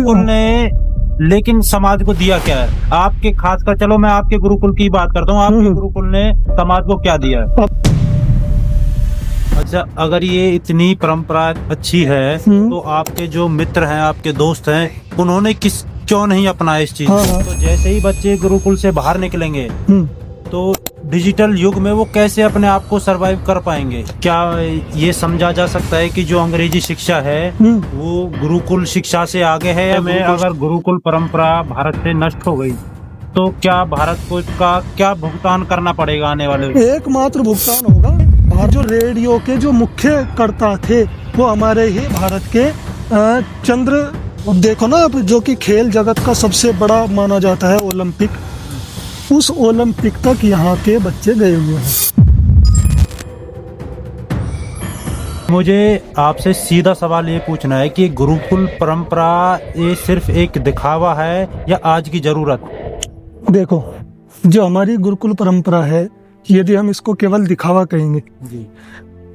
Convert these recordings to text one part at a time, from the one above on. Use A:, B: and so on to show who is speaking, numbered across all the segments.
A: गुरुकुल ने लेकिन समाज को दिया क्या है? आपके खासकर, चलो मैं आपके गुरुकुल की बात करता हूँ, आपके गुरुकुल ने समाज को क्या दिया है? अच्छा, अगर ये इतनी परंपरा अच्छी है तो आपके जो मित्र हैं, आपके दोस्त हैं, उन्होंने क्यों नहीं अपनाया इस चीज? तो जैसे ही बच्चे गुरुकुल से बाहर निकलेंगे तो डिजिटल युग में वो कैसे अपने आप को सरवाइव कर पाएंगे? क्या ये समझा जा सकता है कि जो अंग्रेजी शिक्षा है वो गुरुकुल शिक्षा से आगे है? में अगर गुरुकुल परंपरा भारत से नष्ट हो गई तो क्या भारत को इसका क्या भुगतान करना पड़ेगा आने वाले?
B: एकमात्र भुगतान होगा, जो रेडियो के जो मुख्य कर्ता थे वो हमारे ही भारत के चंद्र, देखो ना आप, जो कि खेल जगत का सबसे बड़ा माना जाता है ओलंपिक, उस ओलंपिक तक यहाँ के बच्चे गए हुए हैं।
A: मुझे आपसे सीधा सवाल ये पूछना है कि गुरुकुल परंपरा ये सिर्फ एक दिखावा है या आज की जरूरत?
B: देखो, जो हमारी गुरुकुल परंपरा है, यदि हम इसको केवल दिखावा कहेंगे
A: जी,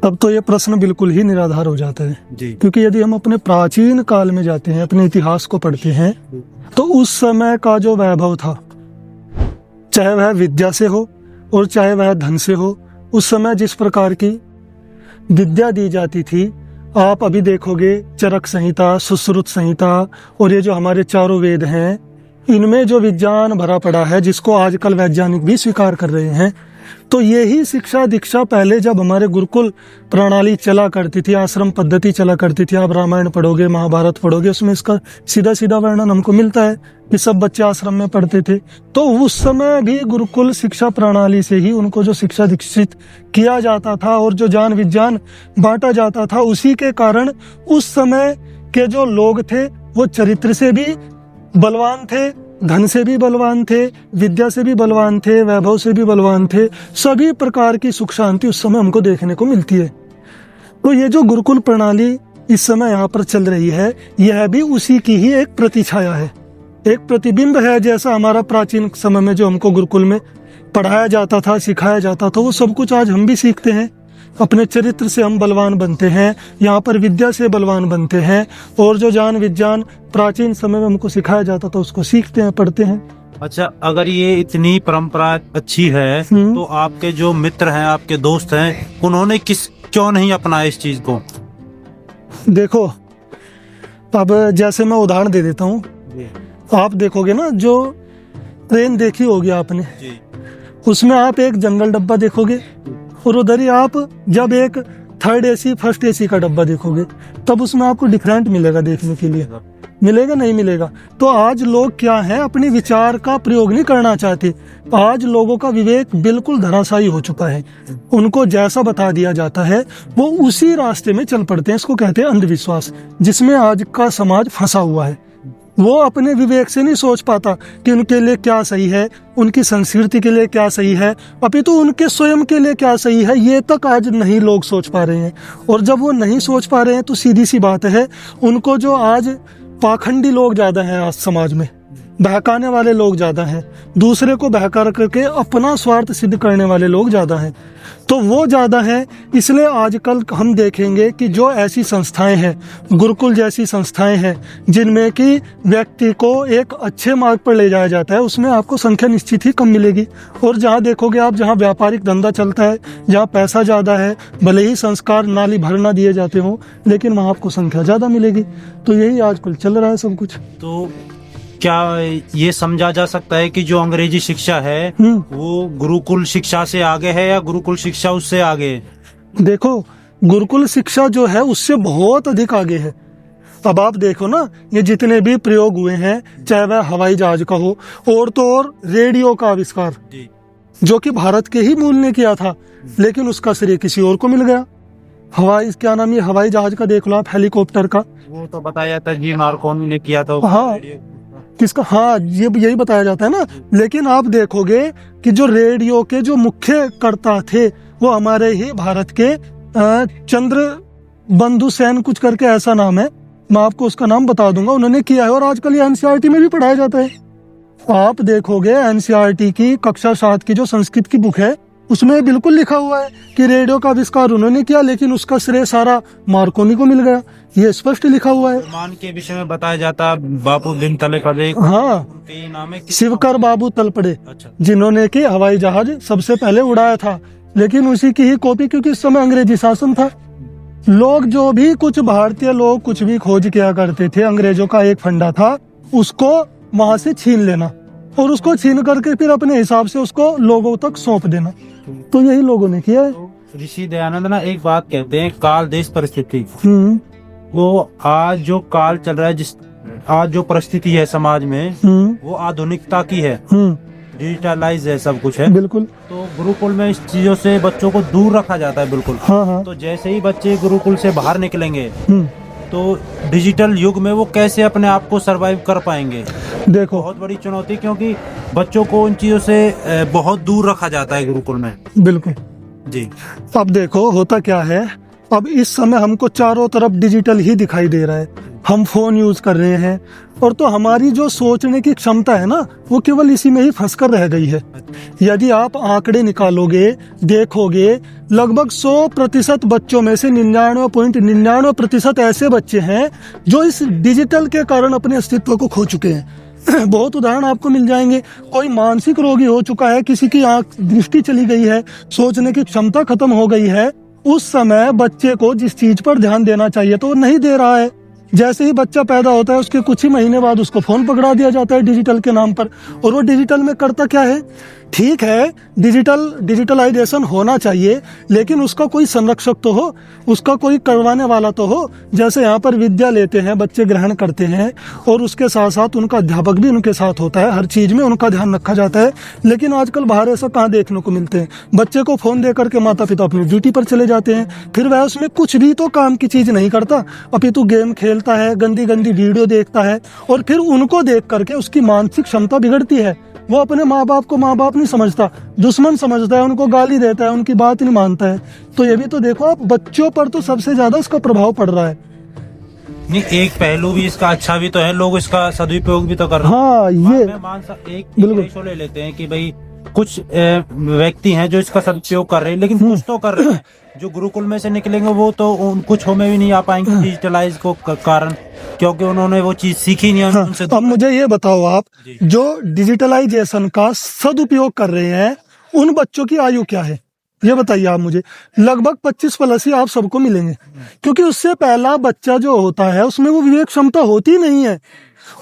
B: तब तो ये प्रश्न बिल्कुल ही निराधार हो जाता है
A: जी।
B: क्योंकि यदि हम अपने प्राचीन काल में जाते हैं, अपने इतिहास को पढ़ते हैं, तो उस समय का जो वैभव था, चाहे वह विद्या से हो और चाहे वह धन से हो, उस समय जिस प्रकार की विद्या दी जाती थी, आप अभी देखोगे चरक संहिता, सुश्रुत संहिता और ये जो हमारे चारों वेद हैं, इनमें जो विज्ञान भरा पड़ा है, जिसको आजकल वैज्ञानिक भी स्वीकार कर रहे हैं, तो यही शिक्षा दीक्षा पहले जब हमारे गुरुकुल प्रणाली चला करती थी, आश्रम पद्धति चला करती थी, आप रामायण पढ़ोगे, महाभारत पढ़ोगे, उसमें इसका सीधा सीधा वर्णन हमको मिलता है कि सब बच्चे आश्रम में पढ़ते थे। तो उस समय भी गुरुकुल शिक्षा प्रणाली से ही उनको जो शिक्षा दीक्षित किया जाता था और जो ज्ञान विज्ञान बांटा जाता था, उसी के कारण उस समय के जो लोग थे वो चरित्र से भी बलवान थे, धन से भी बलवान थे, विद्या से भी बलवान थे, वैभव से भी बलवान थे। सभी प्रकार की सुख शांति उस समय हमको देखने को मिलती है। तो ये जो गुरुकुल प्रणाली इस समय यहाँ पर चल रही है, यह भी उसी की ही एक प्रतिछाया है, एक प्रतिबिंब है। जैसा हमारा प्राचीन समय में जो हमको गुरुकुल में पढ़ाया जाता था, सिखाया जाता था, वो सब कुछ आज हम भी सीखते हैं। अपने चरित्र से हम बलवान बनते हैं, यहाँ पर विद्या से बलवान बनते हैं, और जो ज्ञान विज्ञान प्राचीन समय में हमको सिखाया जाता था उसको सीखते हैं, पढ़ते हैं।
A: अच्छा, अगर ये इतनी परंपरा अच्छी है तो आपके जो मित्र हैं, आपके दोस्त हैं, उन्होंने क्यों नहीं अपनाया इस चीज को?
B: देखो, अब जैसे मैं उदाहरण दे देता हूँ, आप देखोगे ना, जो ट्रेन देखी होगी आपने जी। उसमें आप एक जनरल डब्बा देखोगे और उधर ही आप जब एक थर्ड एसी फर्स्ट एसी का डब्बा देखोगे, तब उसमें आपको डिफरेंट मिलेगा देखने के लिए, मिलेगा नहीं मिलेगा? तो आज लोग क्या है, अपने विचार का प्रयोग नहीं करना चाहते। आज लोगों का विवेक बिल्कुल धराशायी हो चुका है, उनको जैसा बता दिया जाता है वो उसी रास्ते में चल पड़ते हैं। इसको कहते हैं अंधविश्वास, जिसमें आज का समाज फंसा हुआ है। वो अपने विवेक से नहीं सोच पाता कि उनके लिए क्या सही है, उनकी संस्कृति के लिए क्या सही है, अपितु उनके स्वयं के लिए क्या सही है, ये तक आज नहीं लोग सोच पा रहे हैं। और जब वो नहीं सोच पा रहे हैं तो सीधी सी बात है, उनको जो आज पाखंडी लोग ज्यादा हैं, आज समाज में बहकाने वाले लोग ज्यादा हैं, दूसरे को बहका करके अपना स्वार्थ सिद्ध करने वाले लोग ज्यादा हैं, तो वो ज्यादा है। इसलिए आजकल हम देखेंगे कि जो ऐसी संस्थाएं हैं, गुरुकुल जैसी संस्थाएं हैं, जिनमें कि व्यक्ति को एक अच्छे मार्ग पर ले जाया जाता है, उसमें आपको संख्या निश्चित ही कम मिलेगी। और जहाँ देखोगे आप, जहाँ व्यापारिक धंधा चलता है, जहाँ पैसा ज्यादा है, भले ही संस्कार नाली भर ना दिए जाते हों, लेकिन वहाँ आपको संख्या ज्यादा मिलेगी। तो यही आजकल चल रहा है सब कुछ।
A: तो क्या ये समझा जा सकता है कि जो अंग्रेजी शिक्षा है वो गुरुकुल शिक्षा से आगे है या गुरुकुल शिक्षा उससे आगे है?
B: देखो, गुरुकुल शिक्षा जो है उससे बहुत अधिक आगे है। अब आप देखो ना, ये जितने भी प्रयोग हुए हैं, चाहे वह हवाई जहाज का हो, और तो और रेडियो का आविष्कार, जो कि भारत के ही मूल ने किया था, लेकिन उसका श्रेय किसी और को मिल गया। क्या नाम, ये हवाई जहाज का देख लो आप, हेलीकॉप्टर का, वो
A: तो बताया था जी, मार्कोनी ने किया था।
B: हाँ, किसका? हाँ, ये यही बताया जाता है ना। लेकिन आप देखोगे कि जो रेडियो के जो मुख्य कर्ता थे वो हमारे ही भारत के चंद्र बंधु सेन कुछ करके ऐसा नाम है, मैं आपको उसका नाम बता दूंगा, उन्होंने किया है। और आजकल ये एनसीईआरटी में भी पढ़ाया जाता है। आप देखोगे एनसीईआरटी की कक्षा 7 की जो संस्कृत की बुक है, उसमें बिल्कुल लिखा हुआ है कि रेडियो का आविष्कार उन्होंने किया, लेकिन उसका श्रेय सारा मार्कोनी को मिल गया। ये स्पष्ट लिखा हुआ है।
A: ईमान के विषय में बताया जाता बापू बिन तले कदे।
B: हाँ,
A: उनके नाम है
B: शिवकर बाबू तलपड़े,
A: अच्छा,
B: जिन्होंने कि हवाई जहाज सबसे पहले उड़ाया था, लेकिन उसी की ही कॉपी, क्योंकि इस समय अंग्रेजी शासन था। लोग जो भी कुछ भारतीय लोग कुछ भी खोज किया करते थे, अंग्रेजों का एक फंडा था उसको वहां से छीन लेना और उसको छीन करके फिर अपने हिसाब से उसको लोगों तक सौंप देना। तो यही लोगों ने किया है।
A: ऋषि दयानंद ना एक बात कहते हैं, काल देश परिस्थिति।
B: हम्म,
A: वो आज जो काल चल रहा है, जिस आज जो परिस्थिति है समाज में, वो आधुनिकता की है, डिजिटलाइज है, सब कुछ है।
B: बिल्कुल।
A: तो गुरुकुल में इस चीजों से बच्चों को दूर रखा जाता है, बिल्कुल।
B: हाँ हाँ।
A: तो जैसे ही बच्चे गुरुकुल से बाहर निकलेंगे तो डिजिटल युग में वो कैसे अपने आप को सरवाइव कर पाएंगे?
B: देखो,
A: बहुत बड़ी चुनौती, क्योंकि बच्चों को उन चीजों से बहुत दूर रखा जाता है गुरुकुल में।
B: बिल्कुल
A: जी।
B: अब देखो होता क्या है, अब इस समय हमको चारों तरफ डिजिटल ही दिखाई दे रहा है। हम फोन यूज कर रहे हैं, और तो हमारी जो सोचने की क्षमता है ना, वो केवल इसी में ही फंस कर रह गई है। यदि आप आंकड़े निकालोगे, देखोगे, लगभग 100% बच्चों में से 99.99% ऐसे बच्चे हैं जो इस डिजिटल के कारण अपने अस्तित्व को खो चुके हैं। बहुत उदाहरण आपको मिल जाएंगे। कोई मानसिक रोगी हो चुका है, किसी की आंख दृष्टि चली गई है, सोचने की क्षमता खत्म हो गई है। उस समय बच्चे को जिस चीज पर ध्यान देना चाहिए तो वो नहीं दे रहा है। जैसे ही बच्चा पैदा होता है, उसके कुछ ही महीने बाद उसको फोन पकड़ा दिया जाता है डिजिटल के नाम पर। और वो डिजिटल में करता क्या है? ठीक है, डिजिटलाइजेशन होना चाहिए, लेकिन उसका कोई संरक्षक तो हो, उसका कोई करवाने वाला तो हो। जैसे यहाँ पर विद्या लेते हैं बच्चे, ग्रहण करते हैं, और उसके साथ साथ उनका अध्यापक भी उनके साथ होता है, हर चीज में उनका ध्यान रखा जाता है। लेकिन आजकल बाहर ऐसा कहाँ देखने को मिलते हैं? बच्चे को फोन दे करके माता पिता अपनी ड्यूटी पर चले जाते हैं, फिर वह उसमें कुछ भी तो काम की चीज नहीं करता, अपितु गेम खेलता है, गंदी गंदी वीडियो देखता है, और फिर उनको देख करके उसकी मानसिक क्षमता बिगड़ती है। वो अपने माँ बाप को माँ बाप नहीं समझता, दुश्मन समझता है, उनको गाली देता है, उनकी बात नहीं मानता है। तो ये भी तो देखो आप, बच्चों पर तो सबसे ज्यादा इसका प्रभाव पड़ रहा है।
A: नहीं, एक पहलू भी इसका अच्छा भी तो है, लोग इसका सदुपयोग भी तो कर रहे हैं।
B: हाँ, ये
A: एक
B: बिल्कुल
A: रेशो ले लेते हैं कि भाई कुछ व्यक्ति हैं जो इसका सदुपयोग कर रहे हैं, लेकिन कुछ तो कर रहे हैं। जो गुरुकुल में से निकलेंगे वो तो कुछ हो में भी नहीं आ पाएंगे डिजिटलाइज को कारण, क्योंकि उन्होंने वो चीज सीखी नहीं है।
B: हाँ,
A: उनसे
B: अब मुझे ये बताओ, आप जो डिजिटलाइजेशन का सदुपयोग कर रहे हैं, उन बच्चों की आयु क्या है? ये बताइए आप मुझे। लगभग 25+ ही आप सबको मिलेंगे, क्योंकि उससे पहला बच्चा जो होता है उसमें वो विवेक क्षमता होती नहीं है।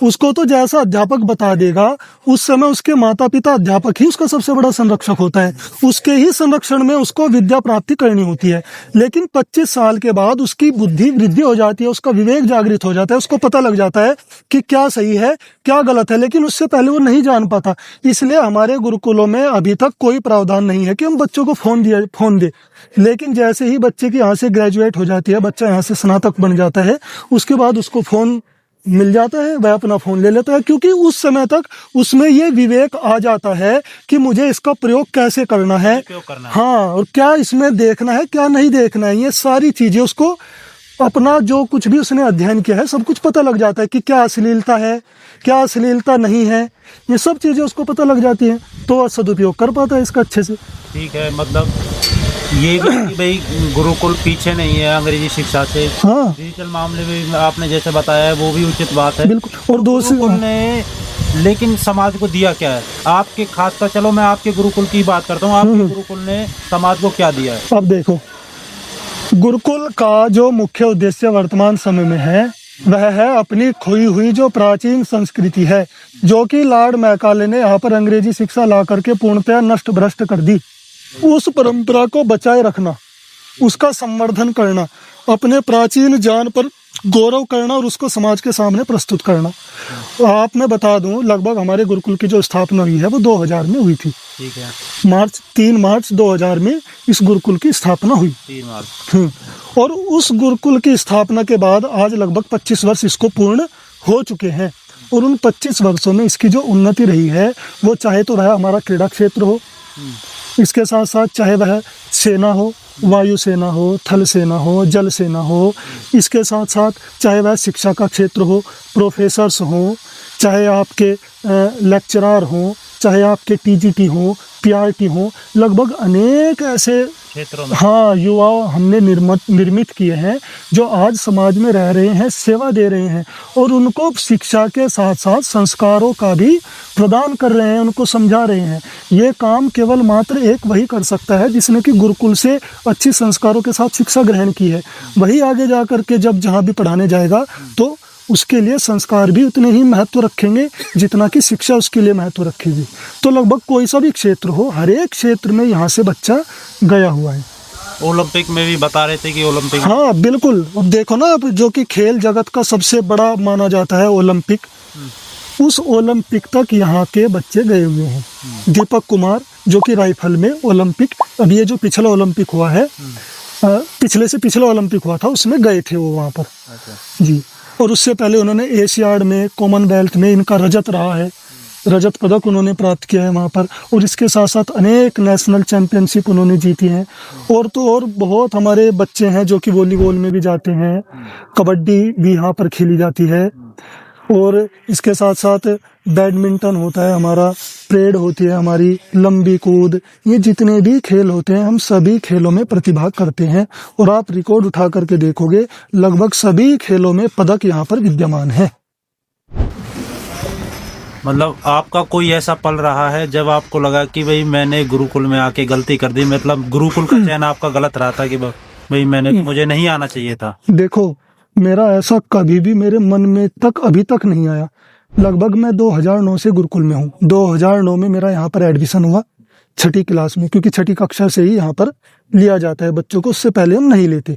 B: उसको तो जैसा अध्यापक बता देगा, उस समय उसके माता पिता, अध्यापक ही उसका सबसे बड़ा संरक्षक होता है। उसके ही संरक्षण में उसको विद्या प्राप्ति करनी होती है। लेकिन 25 साल के बाद उसकी बुद्धि वृद्धि हो जाती है, उसका विवेक जागृत हो जाता है, उसको पता लग जाता है कि क्या सही है क्या गलत है, लेकिन उससे पहले वो नहीं जान पाता। इसलिए हमारे गुरुकुलों में अभी तक कोई प्रावधान नहीं है कि हम बच्चों को फोन दे। लेकिन जैसे ही बच्चे की यहाँ से ग्रेजुएट हो जाती है, बच्चा यहाँ से स्नातक बन जाता है, उसके बाद उसको फोन मिल जाता है, वह अपना फोन ले लेता है, क्योंकि उस समय तक उसमें ये विवेक आ जाता है कि मुझे इसका प्रयोग कैसे करना है, हाँ, और क्या इसमें देखना है क्या नहीं देखना है। ये सारी चीजें उसको, अपना जो कुछ भी उसने अध्ययन किया है, सब कुछ पता लग जाता है कि क्या अश्लीलता है क्या अश्लीलता नहीं है। ये सब चीजें उसको पता लग जाती हैं, तो वह सदुपयोग कर पाता है इसका अच्छे से।
A: ठीक है, मतलब ये भी कि भाई गुरुकुल पीछे नहीं है अंग्रेजी शिक्षा से।
B: हाँ,
A: डिजिटल मामले में आपने जैसे बताया है, वो भी उचित बात है,
B: बिल्कुल। और दूसरी
A: ने लेकिन समाज को दिया क्या है आपके? खासकर चलो मैं आपके गुरुकुल की बात करता हूँ, आपके गुरुकुल ने समाज को क्या दिया है?
B: अब देखो, गुरुकुल का जो मुख्य उद्देश्य वर्तमान समय में है, वह है अपनी खोई हुई जो प्राचीन संस्कृति है, जो कि लॉर्ड मैकाले ने यहाँ पर अंग्रेजी शिक्षा ला करके पूर्णतया नष्ट भ्रष्ट कर दी। उस परंपरा को बचाए रखना, उसका संवर्धन करना, अपने प्राचीन ज्ञान पर गौरव करना और उसको समाज के सामने प्रस्तुत करना। आप मैं बता दूं, लगभग हमारे गुरुकुल की जो स्थापना हुई है वो 2000 में हुई थी।
A: ठीक है,
B: 3 मार्च 2000 में इस गुरुकुल की स्थापना हुई।
A: 3 मार्च।
B: और उस गुरुकुल की स्थापना के बाद आज लगभग 25 वर्ष इसको पूर्ण हो चुके हैं। और उन 25 वर्षों में इसकी जो उन्नति रही है, वो चाहे तो वह हमारा क्रीड़ा क्षेत्र हो, इसके साथ साथ चाहे वह सेना हो, वायु सेना हो, थल सेना हो, जल सेना हो, इसके साथ साथ चाहे वह शिक्षा का क्षेत्र हो, प्रोफेसर्स हो, चाहे आपके लेक्चरर हों, चाहे आपके टीजीटी हों, पीआरटी हों, लगभग अनेक ऐसे
A: क्षेत्रों में
B: हाँ युवा हमने निर्मित किए हैं जो आज समाज में रह रहे हैं, सेवा दे रहे हैं और उनको शिक्षा के साथ साथ संस्कारों का भी प्रदान कर रहे हैं, उनको समझा रहे हैं। ये काम केवल मात्र एक वही कर सकता है जिसने कि गुरुकुल से अच्छी संस्कारों के साथ शिक्षा ग्रहण की है। वही आगे जा कर के जब जहाँ भी पढ़ाने जाएगा तो उसके लिए संस्कार भी उतने ही महत्व रखेंगे जितना कि शिक्षा उसके लिए महत्व रखेगी। तो लगभग कोई सा भी क्षेत्र हो, हर एक क्षेत्र में यहाँ से बच्चा गया हुआ है।
A: ओलंपिक में भी बता रहे थे कि ओलंपिक,
B: हाँ बिल्कुल। अब देखो ना, अब जो कि खेल जगत का सबसे बड़ा माना जाता है ओलंपिक, उस ओलंपिक तक यहाँ के बच्चे गए हुए हैं। दीपक कुमार जो कि राइफल में ओलंपिक, अब ये जो पिछला ओलंपिक हुआ है, पिछले से पिछला ओलंपिक हुआ था, उसमें गए थे वो वहाँ पर।
A: अच्छा।
B: जी। और उससे पहले उन्होंने एशियाड में, कॉमनवेल्थ में इनका रजत रहा है, रजत पदक उन्होंने प्राप्त किया है वहाँ पर। और इसके साथ साथ अनेक नेशनल चैंपियनशिप उन्होंने जीती हैं। और तो और बहुत हमारे बच्चे हैं जो कि वॉलीबॉल में भी जाते हैं, कबड्डी भी यहाँ पर खेली जाती है। और इसके साथ साथ बैडमिंटन होता है हमारा, परेड होती है हमारी, लंबी कूद, ये जितने भी खेल होते हैं हम सभी खेलों में प्रतिभाग करते हैं। और आप रिकॉर्ड उठा करके देखोगे लगभग सभी खेलों में पदक यहाँ पर विद्यमान है।
A: मतलब आपका कोई ऐसा पल रहा है जब आपको लगा कि भाई मैंने गुरुकुल में आके गलती कर दी, मतलब गुरुकुल का चयन आपका गलत रहा था कि भाई मुझे नहीं आना चाहिए था?
B: देखो, मेरा ऐसा कभी भी मेरे मन में तक अभी तक नहीं आया। लगभग मैं 2009 से गुरुकुल में हूँ। 2009 में मेरा यहाँ पर एडमिशन हुआ 6ठी क्लास में, क्योंकि 6ठी कक्षा से ही यहाँ पर लिया जाता है बच्चों को, उससे पहले हम नहीं लेते।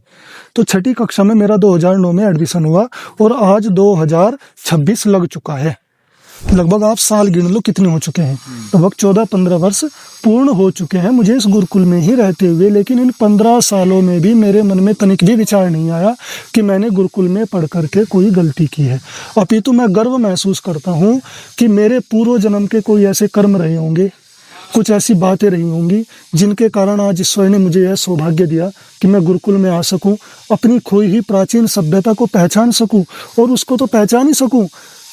B: तो 6ठी कक्षा में मेरा 2009 में एडमिशन हुआ और आज 2026 लग चुका है। लगभग आप साल गिन लो कितने हो चुके हैं, लगभग 14-15 वर्ष पूर्ण हो चुके हैं मुझे इस गुरुकुल में ही रहते हुए। लेकिन इन 15 सालों में भी मेरे मन में तनिक भी विचार नहीं आया कि मैंने गुरुकुल में पढ़ करके कोई गलती की है। अपितु मैं गर्व महसूस करता हूँ कि मेरे पूर्व जन्म के कोई ऐसे कर्म रहे होंगे, कुछ ऐसी बातें रही होंगी जिनके कारण आज ईश्वर ने मुझे यह सौभाग्य दिया कि मैं गुरुकुल में आ सकूँ, अपनी खोई ही प्राचीन सभ्यता को पहचान सकूँ। और उसको तो पहचान ही सकूँ,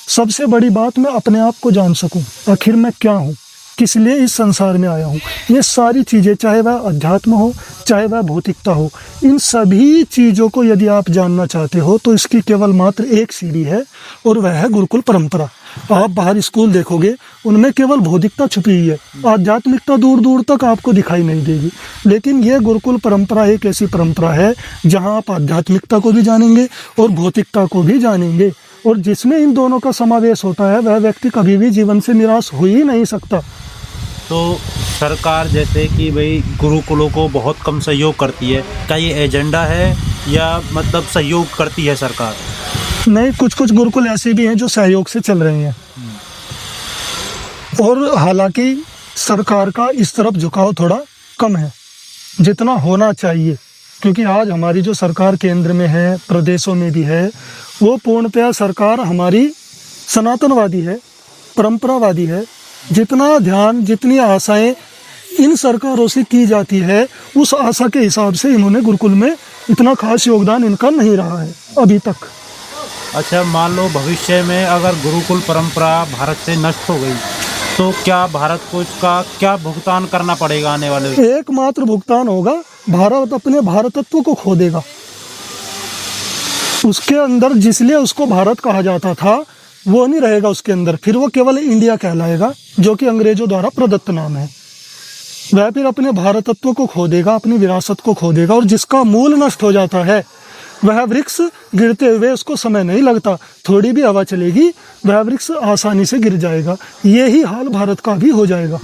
B: सबसे बड़ी बात मैं अपने आप को जान सकूं, आखिर मैं क्या हूं, किस लिए इस संसार में आया हूं। ये सारी चीज़ें, चाहे वह अध्यात्म हो, चाहे वह भौतिकता हो, इन सभी चीज़ों को यदि आप जानना चाहते हो तो इसकी केवल मात्र एक सीढ़ी है और वह है गुरुकुल परंपरा। आप बाहर स्कूल देखोगे उनमें केवल भौतिकता छुपी हुई है, आध्यात्मिकता दूर दूर तक आपको दिखाई नहीं देगी। लेकिन ये गुरुकुल परंपरा एक ऐसी परंपरा है जहाँ आप आध्यात्मिकता को भी जानेंगे और भौतिकता को भी जानेंगे। और जिसमें इन दोनों का समावेश होता है वह व्यक्ति कभी भी जीवन से निराश हो ही नहीं सकता।
A: तो सरकार जैसे कि भाई गुरुकुलों को बहुत कम सहयोग करती है, क्या ये एजेंडा है या मतलब सहयोग करती है सरकार?
B: नहीं, कुछ कुछ गुरुकुल ऐसे भी हैं जो सहयोग से चल रहे हैं। और हालांकि सरकार का इस तरफ झुकाव थोड़ा कम है जितना होना चाहिए, क्योंकि आज हमारी जो सरकार केंद्र में है, प्रदेशों में भी है, वो पूर्णतया सरकार हमारी सनातनवादी है, परंपरावादी है। जितना ध्यान, जितनी आशाएं इन सरकारों से की जाती है, उस आशा के हिसाब से इन्होंने गुरुकुल में इतना खास योगदान इनका नहीं रहा है अभी तक।
A: अच्छा, मान लो भविष्य में अगर गुरुकुल परंपरा भारत से नष्ट हो गई तो क्या भारत को इसका क्या भुगतान करना पड़ेगा आने वाले?
B: एकमात्र भुगतान होगा, भारत अपने भारतत्व को खो देगा। उसके अंदर जिसलिए उसको भारत कहा जाता था वो नहीं रहेगा उसके अंदर, फिर वो केवल इंडिया कहलाएगा, जो कि अंग्रेजों द्वारा प्रदत्त नाम है। वह फिर अपने भारतत्व को खो देगा, अपनी विरासत को खो देगा। और जिसका मूल नष्ट हो जाता है वह वृक्ष गिरते हुए उसको समय नहीं लगता, थोड़ी भी हवा चलेगी वह वृक्ष आसानी से गिर जाएगा। यही हाल भारत का भी हो जाएगा।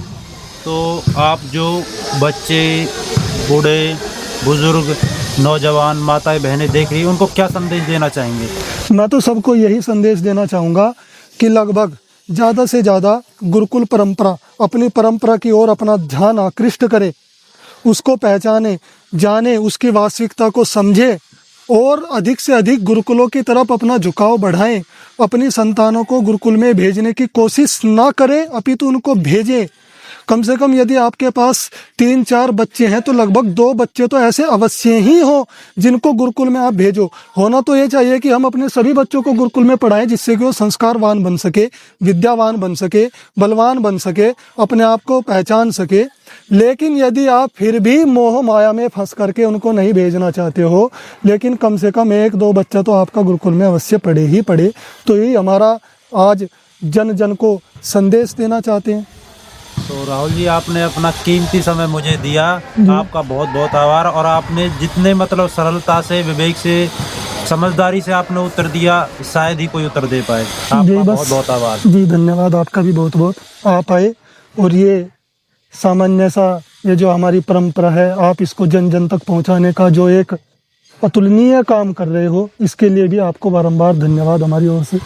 A: तो आप जो बच्चे, बूढ़े, बुजुर्ग, नौजवान, माताएं, बहनें देख रही हैं, उनको क्या संदेश देना चाहेंगे?
B: मैं तो सबको यही संदेश देना चाहूँगा कि लगभग ज़्यादा से ज़्यादा गुरुकुल परंपरा, अपनी परंपरा की ओर अपना ध्यान आकृष्ट करे, उसको पहचाने, जाने, उसकी वास्तविकता को समझे और अधिक से अधिक गुरुकुलों की तरफ अपना झुकाव बढ़ाएं। अपनी संतानों को गुरुकुल में भेजने की कोशिश ना करें, अपितु उनको भेजें। कम से कम यदि आपके पास 3-4 बच्चे हैं तो लगभग 2 बच्चे तो ऐसे अवश्य ही हो जिनको गुरुकुल में आप भेजो। होना तो ये चाहिए कि हम अपने सभी बच्चों को गुरुकुल में पढ़ाएं जिससे कि वो संस्कारवान बन सके, विद्यावान बन सके, बलवान बन सके, अपने आप को पहचान सके। लेकिन यदि आप फिर भी मोह माया में फंस करके उनको नहीं भेजना चाहते हो, लेकिन कम से कम 1-2 बच्चा तो आपका गुरुकुल में अवश्य पढ़े ही पढ़े। तो यही हमारा आज जन जन को संदेश देना चाहते हैं।
A: तो राहुल जी, आपने अपना कीमती समय मुझे दिया, आपका बहुत बहुत आभार। और आपने जितने मतलब सरलता से, विवेक से, समझदारी से आपने उत्तर दिया, शायद ही कोई उत्तर दे पाए। आपका बहुत बहुत आभार
B: जी। धन्यवाद आपका भी बहुत बहुत। आप आए और ये सामान्य सा ये जो हमारी परंपरा है, आप इसको जन जन तक पहुंचाने का जो एक अतुलनीय काम कर रहे हो, इसके लिए भी आपको बारंबार धन्यवाद हमारी ओर से।